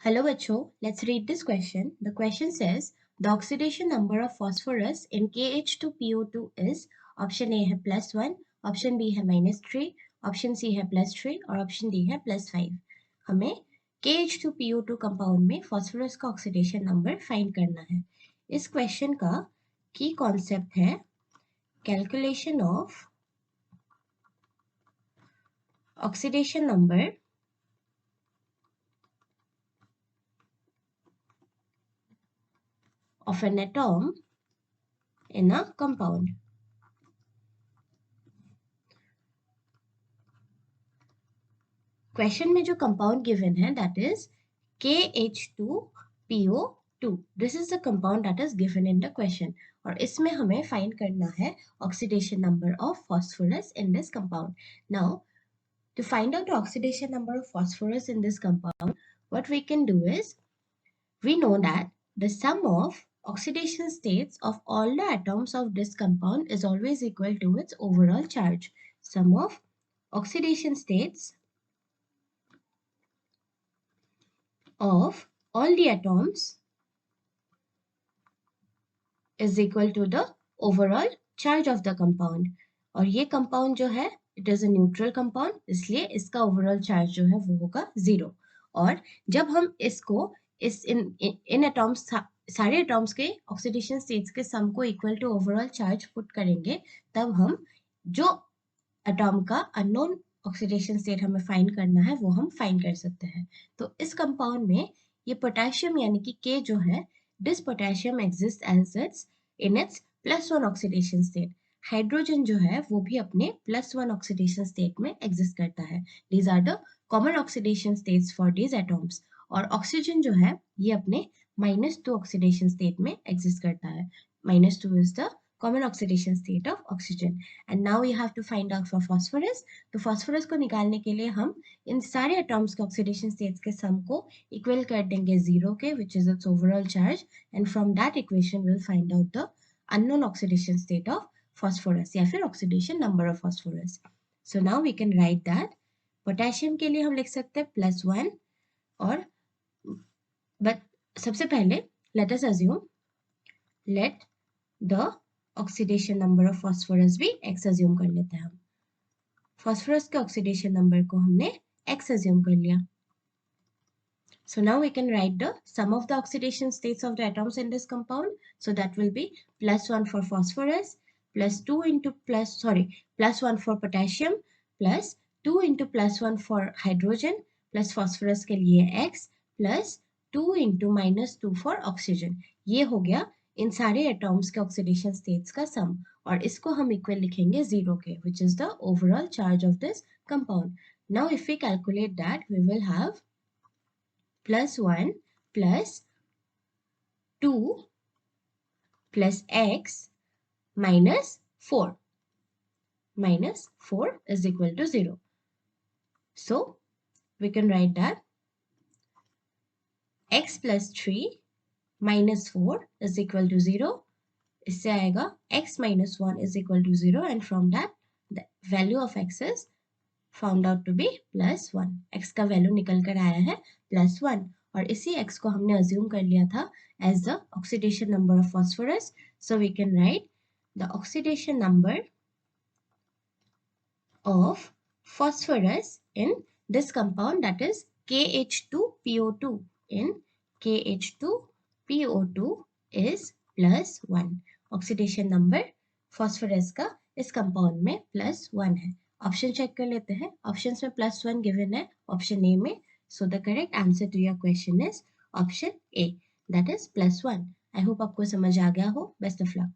Hello बच्चों, let's read this question. The question says the oxidation number of phosphorus in KH2PO2 is option A है +1, option B है -3, option C है +3 और option D है +5. हमें KH2PO2 compound में phosphorus का ऑक्सीडेशन नंबर फाइंड करना है. इस क्वेश्चन का की कॉन्सेप्ट है calculation of oxidation number of an atom in a compound. Question में जो कंपाउंड गिवन है that is KH2PO2. This is the compound that is given in the question और इसमें हमें फाइंड करना है oxidation number of phosphorus in this compound. Now to find out the oxidation number of phosphorus in this compound, what we can do is we know that the sum of oxidation states of all the atoms of this compound is always equal to its overall charge. Sum of oxidation states of all the atoms is equal to the overall charge of the compound. और ये compound जो है it is a neutral compound, इसलिए इसका overall charge जो है वो होगा 0. और जब हम इसको इन atoms सारे atoms के oxidation states के sum को equal to overall charge put करेंगे तब हम जो atom का unknown ऑक्सीडेशन स्टेट हमें फाइंड करना है वो हम फाइंड कर सकते हैं. तो इस कंपाउंड में ये पोटेशियम यानी कि K जो है this potassium exist as it's in it's +1 oxidation state. Hydrogen जो है वो भी अपने +1 ऑक्सीडेशन स्टेट में एग्जिस्ट करता है. These are the common oxidation states for these atoms. और ऑक्सीजन जो है ये अपने -2 ऑक्सीडेशन स्टेट में एग्जिस्ट करता है. -2 is the common oxidation state of oxygen. And now we have to find out for phosphorus. तो phosphorus को निकालने के लिए हम इन सारे atoms के oxidation states के sum को equal कर देंगे 0 के, which is its overall charge, and from that equation we'll find out the unknown oxidation state of phosphorus या फिर oxidation number of phosphorus. So now we can write that potassium के लिए हम लिख सकते हैं +1 और but सबसे पहले let us assume let the oxidation number of phosphorus भी x अज्यूम कर लेते हैं. हम फॉस्फोरस के ऑक्सीडेशन नंबर को हमने x अज्यूम कर लिया. So now we can write the sum of the oxidation states of the atoms in this compound. So that will be +1 for phosphorus, +1 for potassium, +2 into +1 for hydrogen, plus phosphorus के लिए x, +2 into -2 for oxygen. ये हो गया इन सारे atoms के oxidation states का सम और इसको हम इक्वल लिखेंगे 0 के, which is the overall charge of this compound. Now if we calculate that, we will have +1 plus 2 plus x minus 4. Minus 4 is equal to 0. So we can write that x plus 3 minus 4 is equal to 0. इससे आएगा x minus 1 is equal to 0 and from that the value of x is found out to be +1. x का value निकल कर आया है +1 और इसी x को हमने अज्यूम कर लिया था as the oxidation number of phosphorus. So we can write the oxidation number of phosphorus in this compound, that is KH2PO2. In KH2PO2 is +1. Oxidation number phosphorus का इस कंपाउंड में +1 है. ऑप्शन चेक कर लेते हैं. ऑप्शंस में +1 given है option A में. So the correct answer to your question is option A, that is +1. I hope आपको समझ आ गया हो. Best of luck.